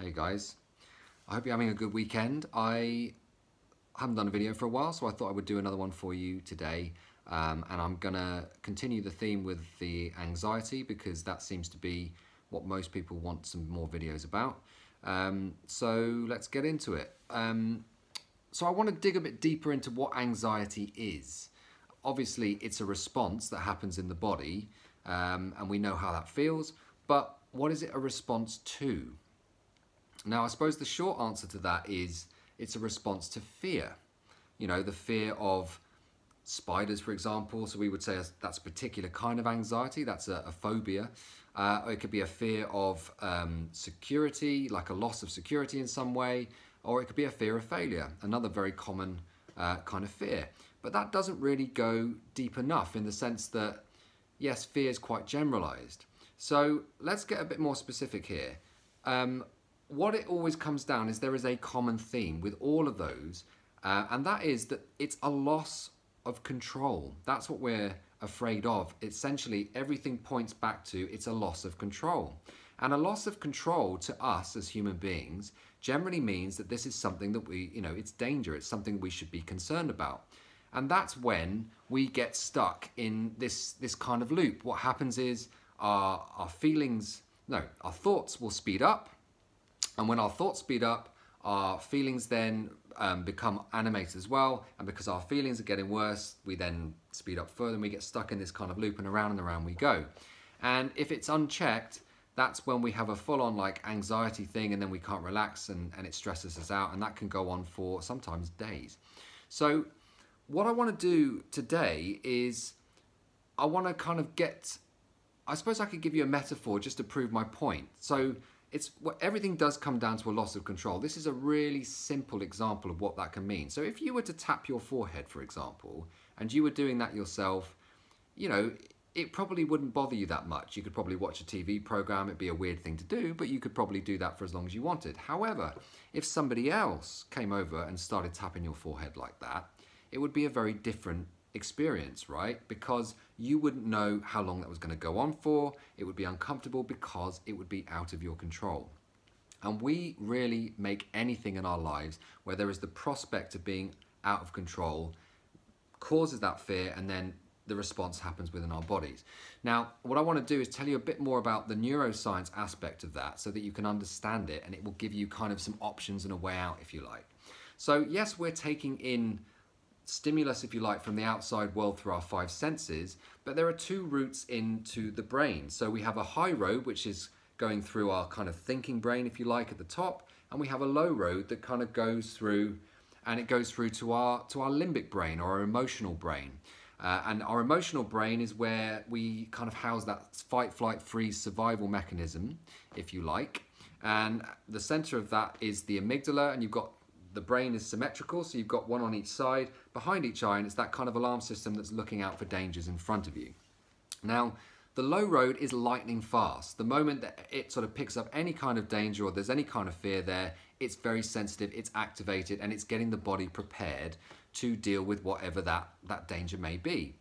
Hey guys, I hope you're having a good weekend. I haven't done a video for a while, so I thought I would do another one for you today. And I'm gonna continue the theme with the anxiety because that seems to be what most people want some more videos about. So let's get into it. So I want to dig a bit deeper into what anxiety is. Obviously, it's a response that happens in the body, and we know how that feels, but what is it a response to? Now, I suppose the short answer to that is it's a response to fear. You know, the fear of spiders, for example. So we would say that's a particular kind of anxiety. That's a phobia. Or it could be a fear of security, like a loss of security in some way. Or it could be a fear of failure, another very common kind of fear. But that doesn't really go deep enough in the sense that, yes, fear is quite generalized. So let's get a bit more specific here. What it always comes down is there is a common theme with all of those, and that is that it's a loss of control. That's what we're afraid of. Essentially, everything points back to it's a loss of control. And a loss of control to us as human beings generally means that this is something that it's danger. It's something we should be concerned about. And that's when we get stuck in this kind of loop. What happens is our thoughts will speed up. And when our thoughts speed up, our feelings then become animated as well. And because our feelings are getting worse, we then speed up further and we get stuck in this kind of loop, and around we go. And if it's unchecked, that's when we have a full-on like anxiety thing, and then we can't relax and it stresses us out, and that can go on for sometimes days. So what I want to do today is I want to kind of I suppose I could give you a metaphor just to prove my point. So everything does come down to a loss of control. This is a really simple example of what that can mean. So if you were to tap your forehead, for example, and you were doing that yourself, it probably wouldn't bother you that much. You could probably watch a TV program. It'd be a weird thing to do, but you could probably do that for as long as you wanted. However, if somebody else came over and started tapping your forehead like that, it would be a very different experience, right? Because you wouldn't know how long that was going to go on for. It would be uncomfortable because it would be out of your control. And we really make anything in our lives where there is the prospect of being out of control causes that fear, and then the response happens within our bodies. Now, what I want to do is tell you a bit more about the neuroscience aspect of that so that you can understand it, and it will give you kind of some options and a way out, if you like. So yes, we're taking in stimulus, if you like, from the outside world through our five senses, but there are two routes into the brain. So we have a high road, which is going through our kind of thinking brain, if you like, at the top, and we have a low road that kind of goes through, and it goes through to our limbic brain, or our emotional brain. And our emotional brain is where we kind of house that fight, flight, freeze survival mechanism, if you like. And the center of that is the amygdala, and the brain is symmetrical, so you've got one on each side, behind each eye, and it's that kind of alarm system that's looking out for dangers in front of you. Now, the low road is lightning fast. The moment that it sort of picks up any kind of danger or there's any kind of fear there, it's very sensitive, it's activated, and it's getting the body prepared to deal with whatever that danger may be.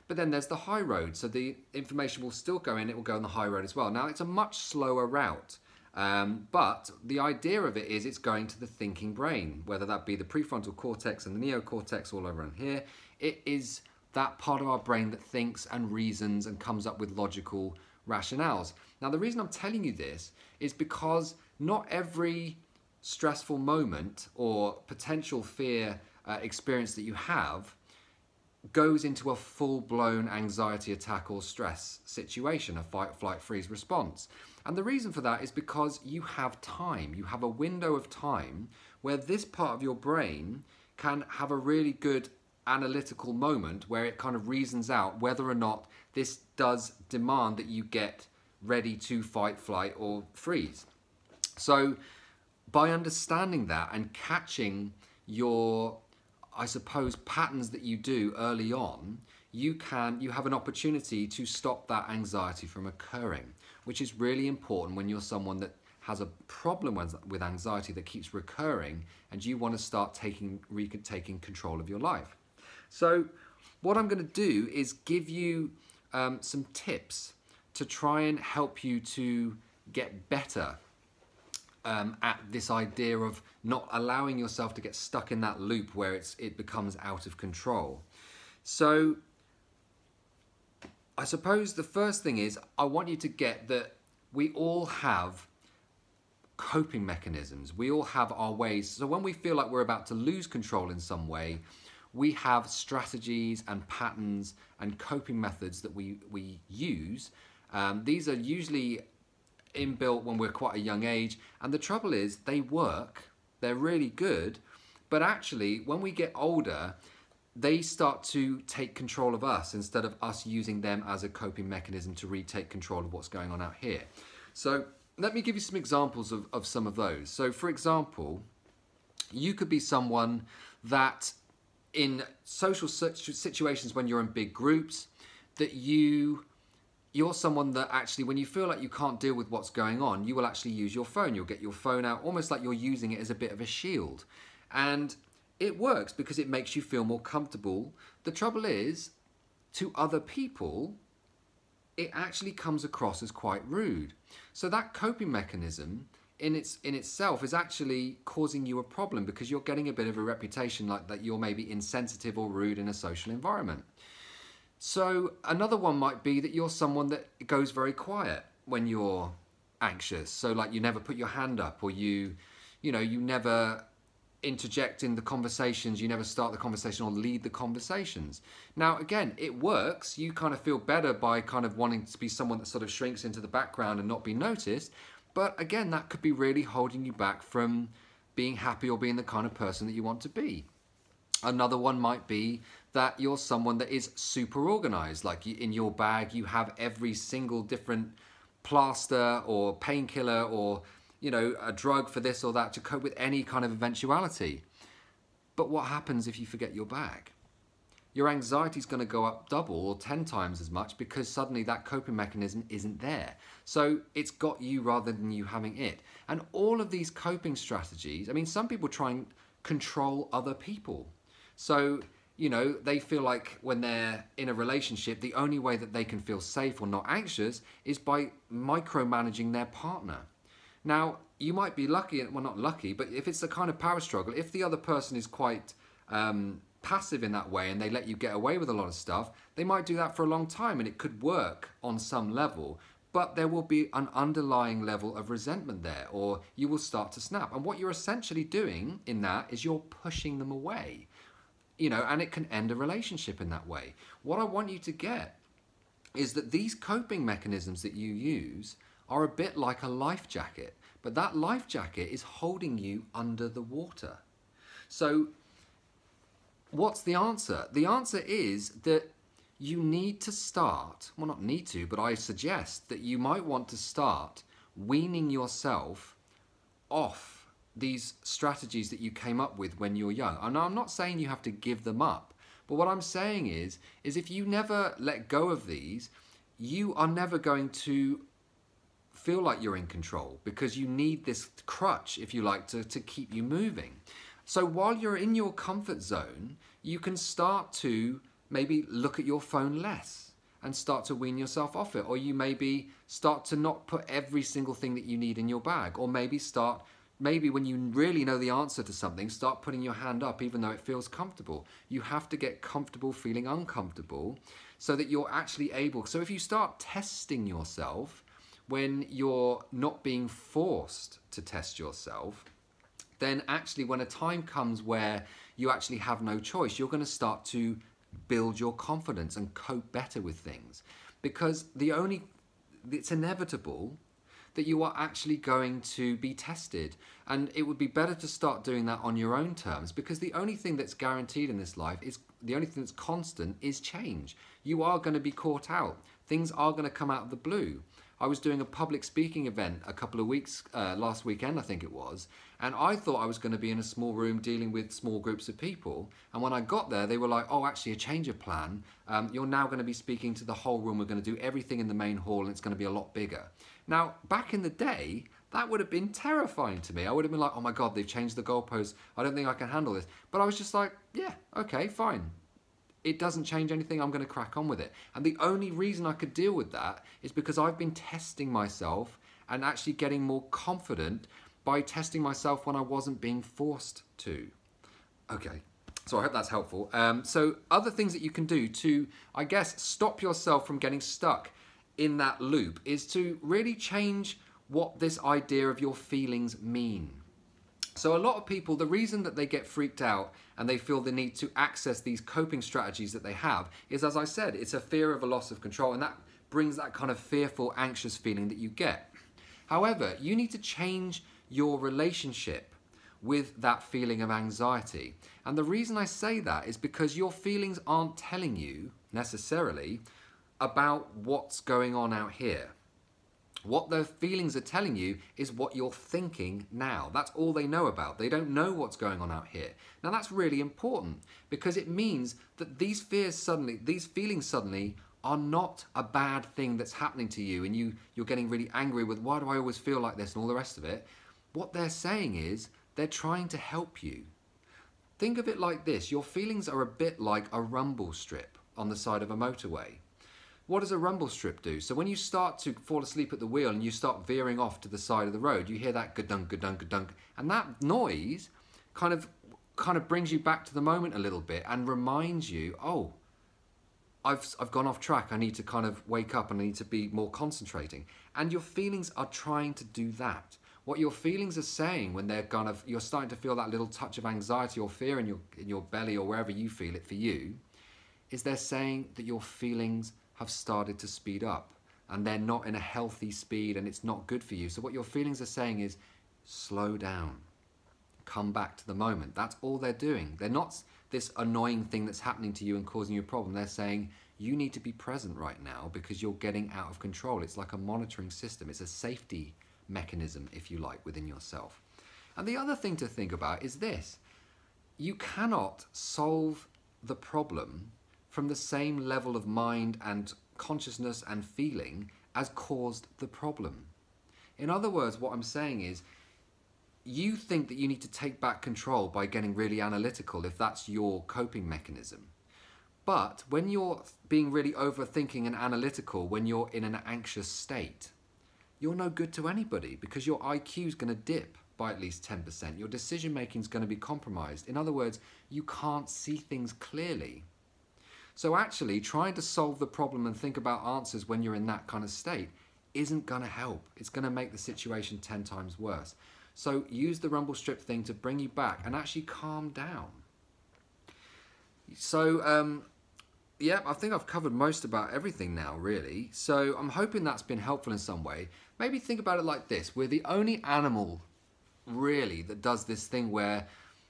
But then there's the high road, so the information will still go in, it will go on the high road as well. Now, it's a much slower route. But the idea of it is it's going to the thinking brain, whether that be the prefrontal cortex and the neocortex all over in here. It is that part of our brain that thinks and reasons and comes up with logical rationales. Now, the reason I'm telling you this is because not every stressful moment or potential fear experience that you have goes into a full-blown anxiety attack or stress situation, a fight, flight, freeze response. And the reason for that is because you have time. You have a window of time where this part of your brain can have a really good analytical moment where it kind of reasons out whether or not this does demand that you get ready to fight, flight, or freeze. So by understanding that and catching your, I suppose, patterns that you do early on, you have an opportunity to stop that anxiety from occurring, which is really important when you're someone that has a problem with anxiety that keeps recurring and you want to start taking control of your life. So what I'm going to do is give you some tips to try and help you to get better at this idea of not allowing yourself to get stuck in that loop where it becomes out of control. So I suppose the first thing is I want you to get that we all have coping mechanisms. We all have our ways. So when we feel like we're about to lose control in some way, we have strategies and patterns and coping methods that we use. These are usually inbuilt when we're quite a young age, and the trouble is they work, they're really good, but actually when we get older they start to take control of us instead of us using them as a coping mechanism to retake control of what's going on out here. So let me give you some examples of some of those. So for example, you could be someone that in social situations when you're in big groups, that you're someone that actually, when you feel like you can't deal with what's going on, you will actually use your phone. You'll get your phone out, almost like you're using it as a bit of a shield. And it works because it makes you feel more comfortable. The trouble is, to other people, it actually comes across as quite rude. So that coping mechanism in itself is actually causing you a problem because you're getting a bit of a reputation like that you're maybe insensitive or rude in a social environment. So another one might be that you're someone that goes very quiet when you're anxious. So like you never put your hand up, or you never interject in the conversations, you never start the conversation or lead the conversations. Now again, it works. You kind of feel better by kind of wanting to be someone that sort of shrinks into the background and not be noticed. But again, that could be really holding you back from being happy or being the kind of person that you want to be. Another one might be that you're someone that is super organized. Like in your bag, you have every single different plaster or painkiller or, a drug for this or that to cope with any kind of eventuality. But what happens if you forget your bag? Your anxiety is going to go up double or 10 times as much because suddenly that coping mechanism isn't there. So it's got you rather than you having it. And all of these coping strategies, I mean, some people try and control other people. So, they feel like when they're in a relationship, the only way that they can feel safe or not anxious is by micromanaging their partner. Now, you might be lucky, well, not lucky, but if it's a kind of power struggle, if the other person is quite passive in that way and they let you get away with a lot of stuff, they might do that for a long time and it could work on some level, but there will be an underlying level of resentment there, or you will start to snap. And what you're essentially doing in that is you're pushing them away. And it can end a relationship in that way. What I want you to get is that these coping mechanisms that you use are a bit like a life jacket, but that life jacket is holding you under the water. So what's the answer? The answer is that you need to start, well, not need to, but I suggest that you might want to start weaning yourself off these strategies that you came up with when you're young. And I'm not saying you have to give them up, but what I'm saying is if you never let go of these, you are never going to feel like you're in control because you need this crutch, if you like, to keep you moving. So while you're in your comfort zone, you can start to maybe look at your phone less and start to wean yourself off it. Or you maybe start to not put every single thing that you need in your bag, or maybe when you really know the answer to something, start putting your hand up even though it feels comfortable. You have to get comfortable feeling uncomfortable so that you're actually able. So if you start testing yourself when you're not being forced to test yourself, then actually when a time comes where you actually have no choice, you're going to start to build your confidence and cope better with things. Because it's inevitable that you are actually going to be tested. And it would be better to start doing that on your own terms, because the only thing that's guaranteed in this life is, the only thing that's constant is change. You are going to be caught out. Things are going to come out of the blue. I was doing a public speaking event a couple of weeks, last weekend I think it was, and I thought I was going to be in a small room dealing with small groups of people, and when I got there they were like, oh, actually a change of plan, you're now going to be speaking to the whole room, we're going to do everything in the main hall and it's going to be a lot bigger. Now, back in the day, that would have been terrifying to me. I would have been like, oh my God, they've changed the goalposts, I don't think I can handle this. But I was just like, yeah, okay, fine. It doesn't change anything, I'm going to crack on with it. And the only reason I could deal with that is because I've been testing myself and actually getting more confident by testing myself when I wasn't being forced to. Okay, so I hope that's helpful. So other things that you can do to, I guess, stop yourself from getting stuck in that loop is to really change what this idea of your feelings mean. So a lot of people, the reason that they get freaked out and they feel the need to access these coping strategies that they have is, as I said, it's a fear of a loss of control, and that brings that kind of fearful, anxious feeling that you get. However, you need to change your relationship with that feeling of anxiety. And the reason I say that is because your feelings aren't telling you necessarily about what's going on out here. What the feelings are telling you is what you're thinking now. That's all they know about. They don't know what's going on out here. Now that's really important because it means that these feelings suddenly are not a bad thing that's happening to you, and you're getting really angry with, why do I always feel like this and all the rest of it. What they're saying is they're trying to help you. Think of it like this. Your feelings are a bit like a rumble strip on the side of a motorway. What does a rumble strip do? So when you start to fall asleep at the wheel and you start veering off to the side of the road, you hear that gadunk, gadunk, gadunk, and that noise kind of brings you back to the moment a little bit and reminds you, oh, I've gone off track. I need to kind of wake up and I need to be more concentrating. And your feelings are trying to do that. What your feelings are saying when they're you're starting to feel that little touch of anxiety or fear in your belly or wherever you feel it for you, is they're saying that your feelings have started to speed up and they're not in a healthy speed and it's not good for you. So what your feelings are saying is slow down, come back to the moment. That's all they're doing. They're not this annoying thing that's happening to you and causing you a problem. They're saying you need to be present right now because you're getting out of control. It's like a monitoring system. It's a safety mechanism, if you like, within yourself. And the other thing to think about is this. You cannot solve the problem from the same level of mind and consciousness and feeling as caused the problem. In other words, what I'm saying is, you think that you need to take back control by getting really analytical if that's your coping mechanism. But when you're being really overthinking and analytical, when you're in an anxious state, you're no good to anybody because your IQ is going to dip by at least 10%. Your decision making is going to be compromised. In other words, you can't see things clearly. So actually, trying to solve the problem and think about answers when you're in that kind of state isn't going to help. It's going to make the situation 10 times worse. So use the rumble strip thing to bring you back and actually calm down. So, yeah, I think I've covered most about everything now, really. So I'm hoping that's been helpful in some way. Maybe think about it like this. We're the only animal, really, that does this thing where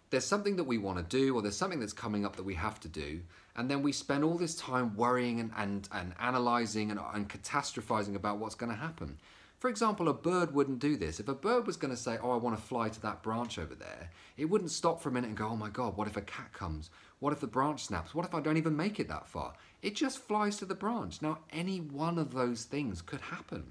there's something that we want to do or there's something that's coming up that we have to do. And then we spend all this time worrying and analysing and catastrophizing about what's going to happen. For example, a bird wouldn't do this. If a bird was going to say, oh, I want to fly to that branch over there, it wouldn't stop for a minute and go, oh my God, what if a cat comes? What if the branch snaps? What if I don't even make it that far? It just flies to the branch. Now, any one of those things could happen.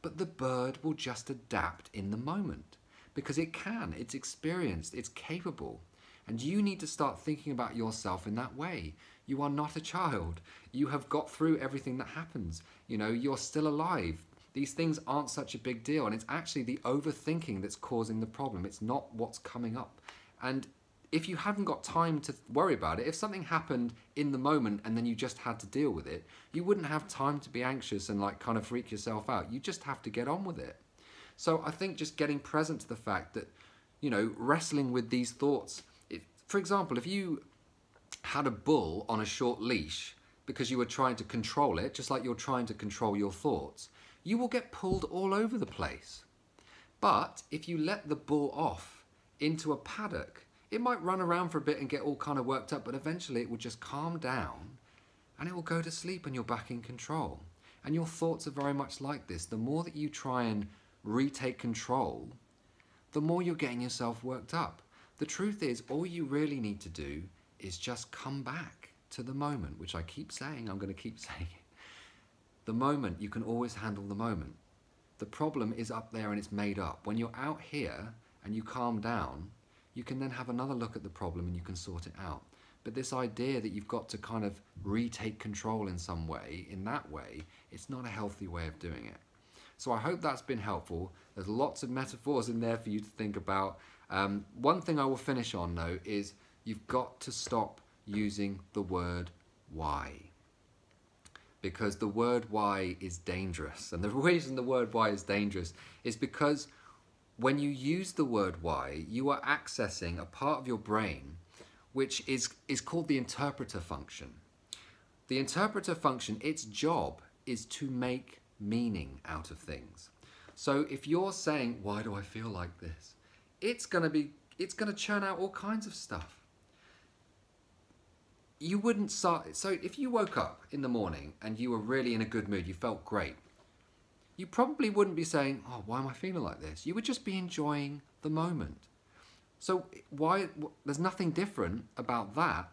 But the bird will just adapt in the moment because it can, it's experienced, it's capable. And you need to start thinking about yourself in that way. You are not a child. You have got through everything that happens. You know, you're still alive. These things aren't such a big deal, and it's actually the overthinking that's causing the problem. It's not what's coming up. And if you hadn't got time to worry about it, if something happened in the moment and then you just had to deal with it, you wouldn't have time to be anxious and like kind of freak yourself out. You just have to get on with it. So I think just getting present to the fact that, you know, wrestling with these thoughts. For example, if you had a bull on a short leash because you were trying to control it, just like you're trying to control your thoughts, you will get pulled all over the place. But if you let the bull off into a paddock, it might run around for a bit and get all kind of worked up, but eventually it will just calm down and it will go to sleep and you're back in control. And your thoughts are very much like this. The more that you try and retake control, the more you're getting yourself worked up. The truth is, all you really need to do is just come back to the moment, which I keep saying, I'm going to keep saying it. The moment, you can always handle the moment. The problem is up there and it's made up. When you're out here and you calm down, you can then have another look at the problem and you can sort it out. But this idea that you've got to kind of retake control in some way, in that way, it's not a healthy way of doing it. So I hope that's been helpful. There's lots of metaphors in there for you to think about. One thing I will finish on though is you've got to stop using the word why. Because the word why is dangerous. And the reason the word why is dangerous is because when you use the word why, you are accessing a part of your brain which is called the interpreter function. The interpreter function, its job is to make meaning out of things. So if you're saying, why do I feel like this? It's gonna churn out all kinds of stuff. You wouldn't start, so if you woke up in the morning and you were really in a good mood, you felt great, you probably wouldn't be saying, oh, why am I feeling like this? You would just be enjoying the moment. So there's nothing different about that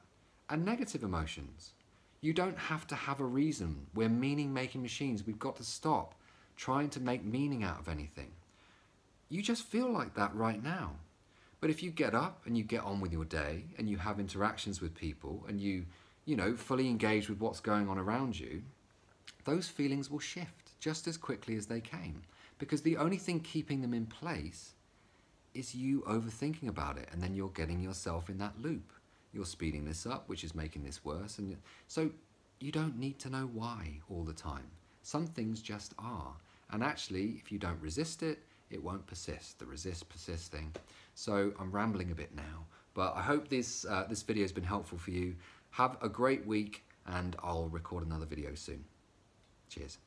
and negative emotions. You don't have to have a reason. We're meaning-making machines. We've got to stop trying to make meaning out of anything. You just feel like that right now. But if you get up and you get on with your day and you have interactions with people and you fully engage with what's going on around you, those feelings will shift just as quickly as they came. Because the only thing keeping them in place is you overthinking about it, and then you're getting yourself in that loop. You're speeding this up, which is making this worse. And so you don't need to know why all the time. Some things just are. And actually, if you don't resist it, it won't persist, the resist persist thing. So I'm rambling a bit now, but I hope this video has been helpful for you. Have a great week, and I'll record another video soon. Cheers.